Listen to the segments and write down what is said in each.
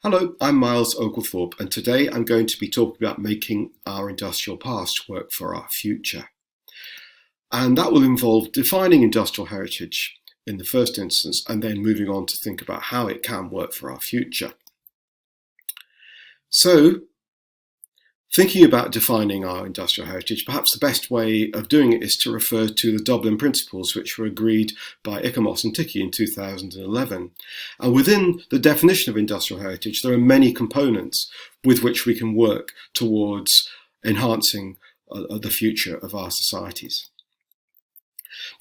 Hello, I'm Miles Oglethorpe, and today I'm going to be talking about making our industrial past work for our future. And that will involve defining industrial heritage in the first instance, and then moving on to think about how it can work for our future. So, thinking about defining our industrial heritage, perhaps the best way of doing it is to refer to the Dublin Principles, which were agreed by Icamos and Ticky in 2011. And within the definition of industrial heritage, there are many components with which we can work towards enhancing the future of our societies.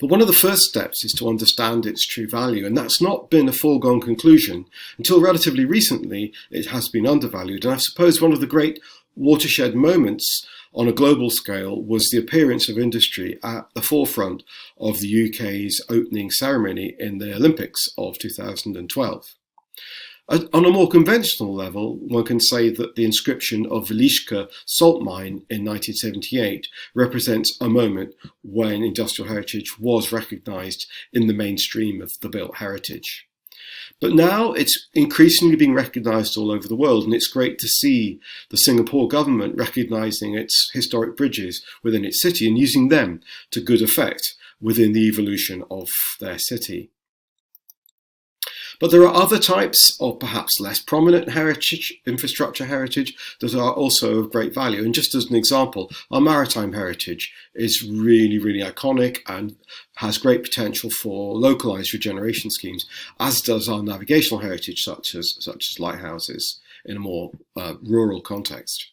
But one of the first steps is to understand its true value, and that's not been a foregone conclusion. Until relatively recently, it has been undervalued, and I suppose one of the great watershed moments on a global scale was the appearance of industry at the forefront of the UK's opening ceremony in the Olympics of 2012. On a more conventional level, one can say that the inscription of Velishka salt mine in 1978 represents a moment when industrial heritage was recognised in the mainstream of the built heritage. But now it's increasingly being recognised all over the world, and it's great to see the Singapore government recognising its historic bridges within its city and using them to good effect within the evolution of their city. But there are other types of perhaps less prominent heritage, infrastructure heritage, that are also of great value. And just as an example, our maritime heritage is really, really iconic and has great potential for localised regeneration schemes, as does our navigational heritage, such as lighthouses in a more rural context.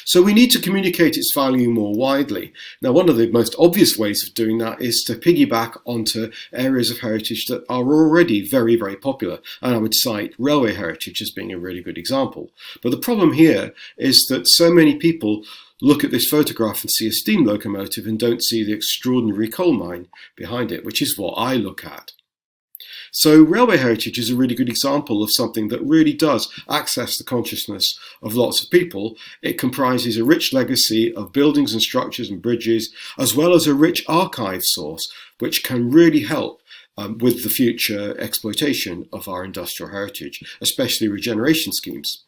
So we need to communicate its value more widely. Now, one of the most obvious ways of doing that is to piggyback onto areas of heritage that are already very, very popular. And I would cite railway heritage as being a really good example. But the problem here is that so many people look at this photograph and see a steam locomotive and don't see the extraordinary coal mine behind it, which is what I look at. So railway heritage is a really good example of something that really does access the consciousness of lots of people. It comprises a rich legacy of buildings and structures and bridges, as well as a rich archive source, which can really help with the future exploitation of our industrial heritage, especially regeneration schemes.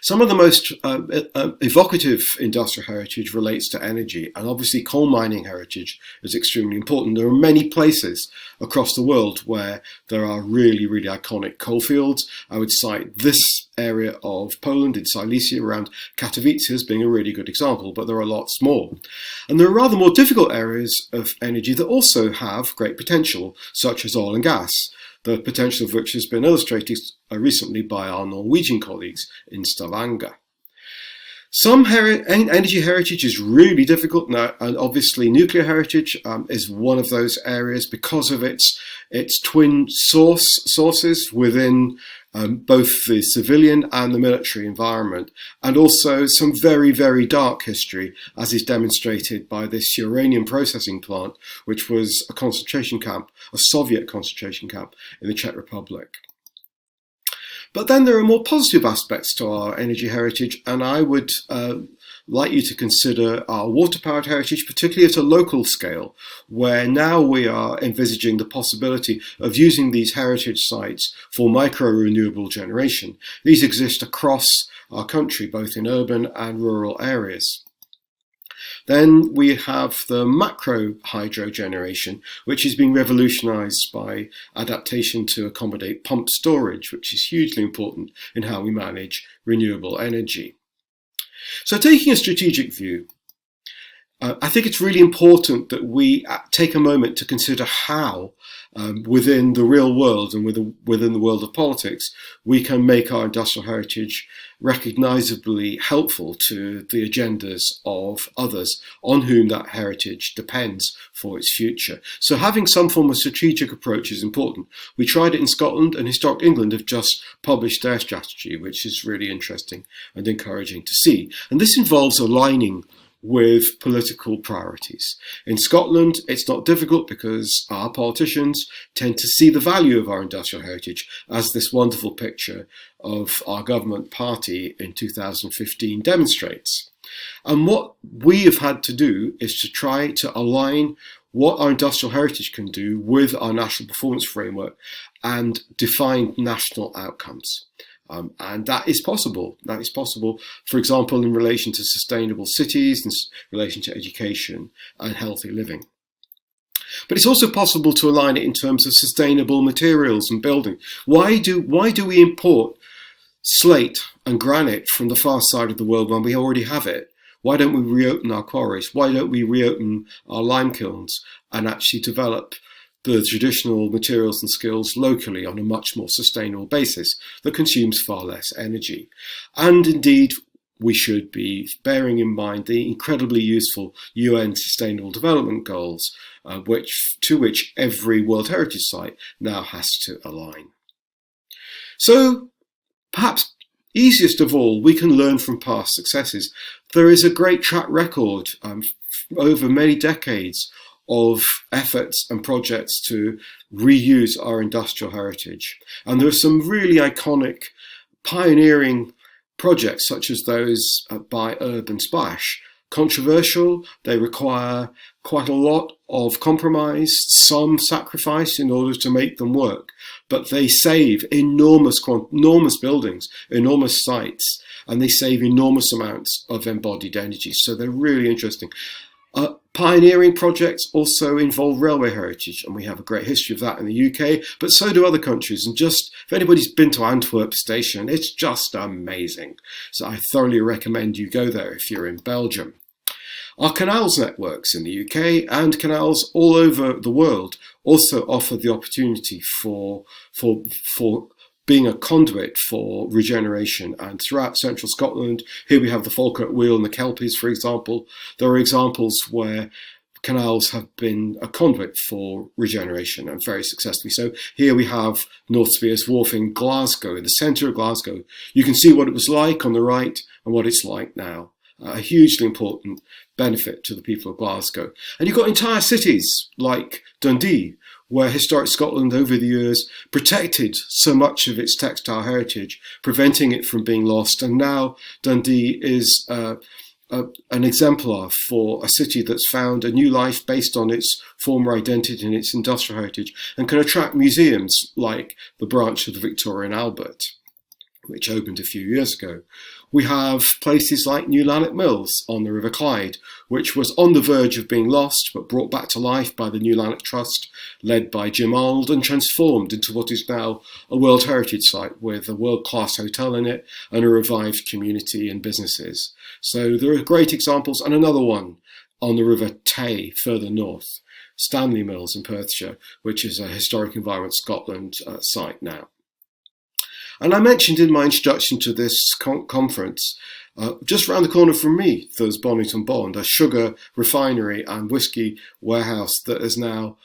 Some of the most evocative industrial heritage relates to energy, and obviously coal mining heritage is extremely important. There are many places across the world where there are really, really iconic coal fields. I would cite this area of Poland in Silesia around Katowice as being a really good example, but there are lots more. And there are rather more difficult areas of energy that also have great potential, such as oil and gas, the potential of which has been illustrated recently by our Norwegian colleagues in Stavanger. Some energy heritage is really difficult now, and obviously nuclear heritage is one of those areas because of its twin sources within both the civilian and the military environment, and also some very, very dark history, as is demonstrated by this uranium processing plant, which was a concentration camp, a Soviet concentration camp in the Czech Republic. But then there are more positive aspects to our energy heritage, and I would like you to consider our water-powered heritage, particularly at a local scale, where now we are envisaging the possibility of using these heritage sites for micro-renewable generation. These exist across our country, both in urban and rural areas. Then we have the macro hydro generation, which is being revolutionised by adaptation to accommodate pump storage, which is hugely important in how we manage renewable energy. So taking a strategic view, I think it's really important that we take a moment to consider how, within the real world and within the world of politics, we can make our industrial heritage recognisably helpful to the agendas of others on whom that heritage depends for its future. So having some form of strategic approach is important. We tried it in Scotland, and Historic England have just published their strategy, which is really interesting and encouraging to see. And this involves aligning with political priorities. In Scotland, it's not difficult because our politicians tend to see the value of our industrial heritage, as this wonderful picture of our government party in 2015 demonstrates. And what we have had to do is to try to align what our industrial heritage can do with our national performance framework and define national outcomes. And that is possible. That is possible, for example, in relation to sustainable cities, in relation to education and healthy living. But it's also possible to align it in terms of sustainable materials and building. Why do we import slate and granite from the far side of the world when we already have it? Why don't we reopen our quarries? Why don't we reopen our lime kilns and actually develop the traditional materials and skills locally on a much more sustainable basis that consumes far less energy? And indeed, we should be bearing in mind the incredibly useful UN Sustainable Development Goals, to which every World Heritage Site now has to align. So, perhaps easiest of all, we can learn from past successes. There is a great track record over many decades of efforts and projects to reuse our industrial heritage. And there are some really iconic, pioneering projects such as those by Urban Splash. Controversial, they require quite a lot of compromise, some sacrifice in order to make them work, but they save enormous buildings, enormous sites, and they save enormous amounts of embodied energy. So they're really interesting. Pioneering projects also involve railway heritage, and we have a great history of that in the UK, but so do other countries. And just, if anybody's been to Antwerp station, it's just amazing. So I thoroughly recommend you go there if you're in Belgium. Our canals networks in the UK and canals all over the world also offer the opportunity for being a conduit for regeneration. And throughout central Scotland, here we have the Falkirk Wheel and the Kelpies, for example. There are examples where canals have been a conduit for regeneration, and very successfully so. Here we have North Spears Wharf in Glasgow, in the centre of Glasgow. You can see what it was like on the right and what it's like now. A hugely important benefit to the people of Glasgow. And you've got entire cities like Dundee, where Historic Scotland over the years protected so much of its textile heritage, preventing it from being lost. And now Dundee is an exemplar for a city that's found a new life based on its former identity and its industrial heritage, and can attract museums like the branch of the Victoria and Albert, which opened a few years ago. We have places like New Lanark Mills on the River Clyde, which was on the verge of being lost, but brought back to life by the New Lanark Trust, led by Jim Arnold, and transformed into what is now a World Heritage Site with a world-class hotel in it and a revived community and businesses. So there are great examples, and another one on the River Tay further north, Stanley Mills in Perthshire, which is a Historic Environment Scotland site now. And I mentioned in my introduction to this conference, just around the corner from me, there's Bonington Bond, a sugar refinery and whisky warehouse that is now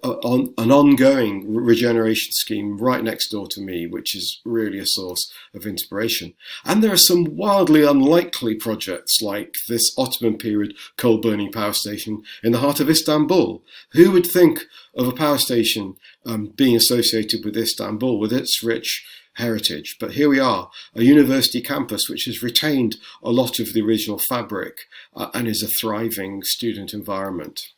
on an ongoing regeneration scheme right next door to me, which is really a source of inspiration. And there are some wildly unlikely projects like this Ottoman period coal-burning power station in the heart of Istanbul. Who would think of a power station being associated with Istanbul, with its rich heritage? But here we are, a university campus which has retained a lot of the original fabric and is a thriving student environment.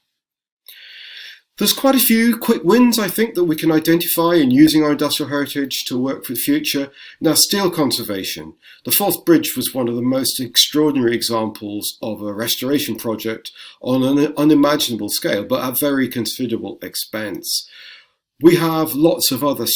There's quite a few quick wins, I think, that we can identify in using our industrial heritage to work for the future. Now, steel conservation. The Forth Bridge was one of the most extraordinary examples of a restoration project on an unimaginable scale, but at very considerable expense. We have lots of other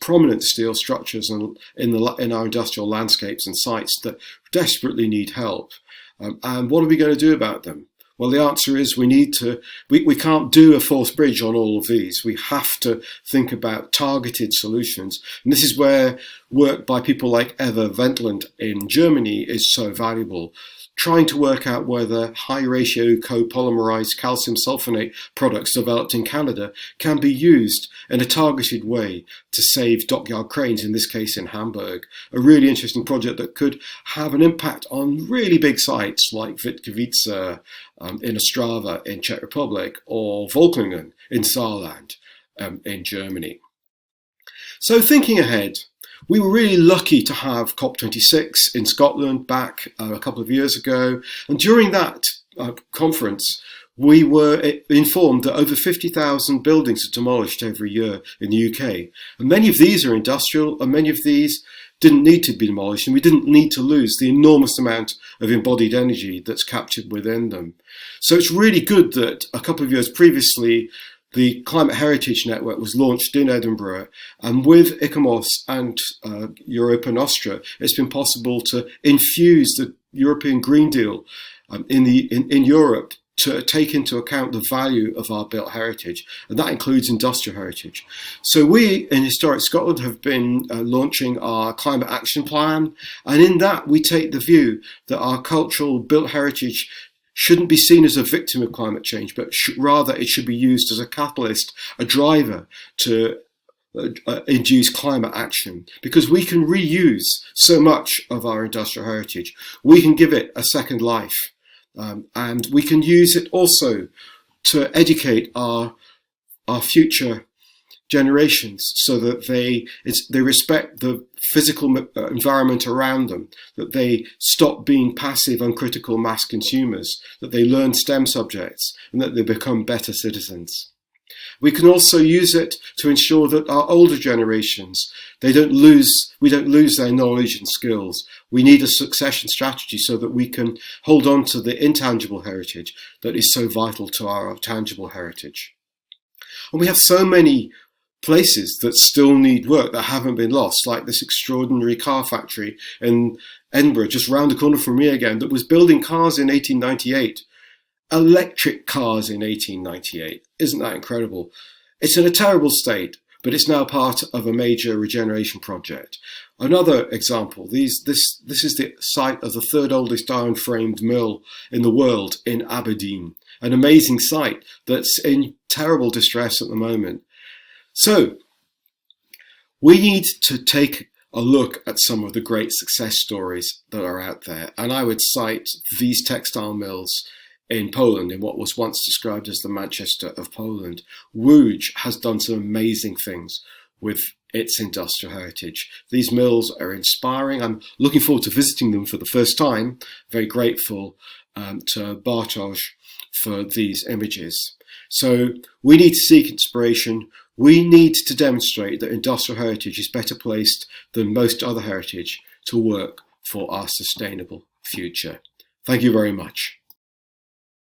prominent steel structures in our industrial landscapes and sites that desperately need help. And what are we going to do about them? Well, the answer is we can't do a Forth Bridge on all of these. We have to think about targeted solutions. And this is where work by people like Eva Wendland in Germany is so valuable, trying to work out whether high-ratio copolymerized calcium sulfonate products developed in Canada can be used in a targeted way to save dockyard cranes, in this case in Hamburg. A really interesting project that could have an impact on really big sites like Witkowice in Ostrava in Czech Republic, or Volklingen in Saarland in Germany. So thinking ahead, we were really lucky to have COP26 in Scotland back a couple of years ago. And during that conference, we were informed that over 50,000 buildings are demolished every year in the UK. And many of these are industrial, and many of these didn't need to be demolished, and we didn't need to lose the enormous amount of embodied energy that's captured within them. So it's really good that a couple of years previously, the Climate Heritage Network was launched in Edinburgh, and with ICOMOS and Europa Nostra, it's been possible to infuse the European Green Deal in Europe to take into account the value of our built heritage, and that includes industrial heritage. So we in Historic Scotland have been launching our climate action plan, and in that we take the view that our cultural built heritage shouldn't be seen as a victim of climate change, but rather it should be used as a catalyst, a driver to induce climate action, because we can reuse so much of our industrial heritage. We can give it a second life. And we can use it also to educate our future generations so that they respect the physical environment around them, that they stop being passive, uncritical mass consumers, that they learn STEM subjects, and that they become better citizens. We can also use it to ensure that our older generations, we don't lose their knowledge and skills. We need a succession strategy so that we can hold on to the intangible heritage that is so vital to our tangible heritage. And we have so many places that still need work that haven't been lost, like this extraordinary car factory in Edinburgh, just round the corner from me again, that was building cars in 1898. Electric cars in 1898. Isn't that incredible? It's in a terrible state, but it's now part of a major regeneration project. Another example, this is the site of the third oldest iron framed mill in the world in Aberdeen. An amazing site that's in terrible distress at the moment. So we need to take a look at some of the great success stories that are out there. And I would cite these textile mills in Poland, in what was once described as the Manchester of Poland. Łódź has done some amazing things with its industrial heritage. These mills are inspiring. I'm looking forward to visiting them for the first time. Very grateful to Bartosz for these images. So we need to seek inspiration. We need to demonstrate that industrial heritage is better placed than most other heritage to work for our sustainable future. Thank you very much.